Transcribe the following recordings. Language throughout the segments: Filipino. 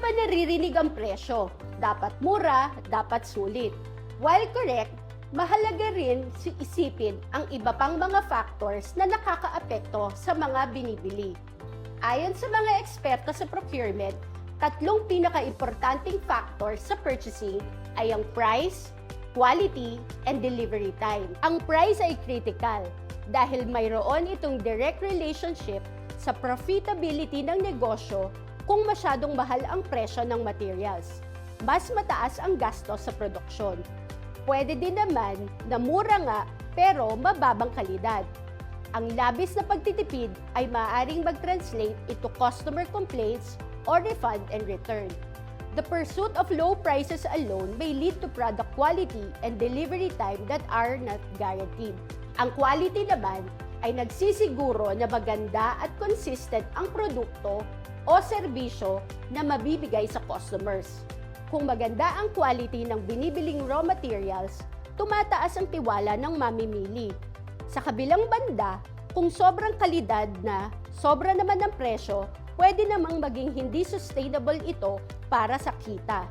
pa naririnig ang presyo. Dapat mura, dapat sulit. While correct, mahalaga rin isipin ang iba pang mga factors na nakakaapekto sa mga binibili. Ayon sa mga eksperto sa procurement, tatlong pinaka-importanting factors sa purchasing ay ang price, quality, and delivery time. Ang price ay critical dahil mayroon itong direct relationship sa profitability ng negosyo. Kung masyadong mahal ang presyo ng materials, mas mataas ang gasto sa produksyon. Pwede din naman na mura nga pero mababang kalidad. Ang labis na pagtitipid ay maaaring mag-translate into customer complaints or refund and return. The pursuit of low prices alone may lead to product quality and delivery time that are not guaranteed. Ang quality naman ay nagsisiguro na maganda at consistent ang produkto o serbisyo na mabibigay sa customers. Kung maganda ang quality ng binibiling raw materials, tumataas ang tiwala ng mamimili. Sa kabilang banda, kung sobrang kalidad na, sobra naman ang presyo, pwede namang maging hindi sustainable ito para sa kita.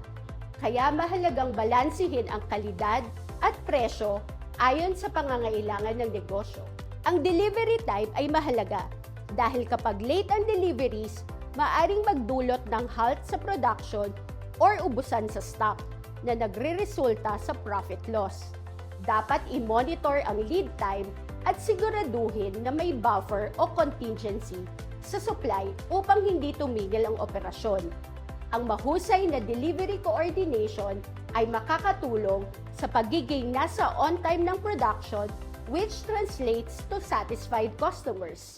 Kaya mahalagang balansihin ang kalidad at presyo ayon sa pangangailangan ng negosyo. Ang delivery time ay mahalaga dahil kapag late ang deliveries, maaring magdulot ng halt sa production or ubusan sa stock na nagre-resulta sa profit loss. Dapat i-monitor ang lead time at siguraduhin na may buffer o contingency sa supply upang hindi tumigil ang operasyon. Ang mahusay na delivery coordination ay makakatulong sa pagiging nasa on time ng production, which translates to satisfied customers.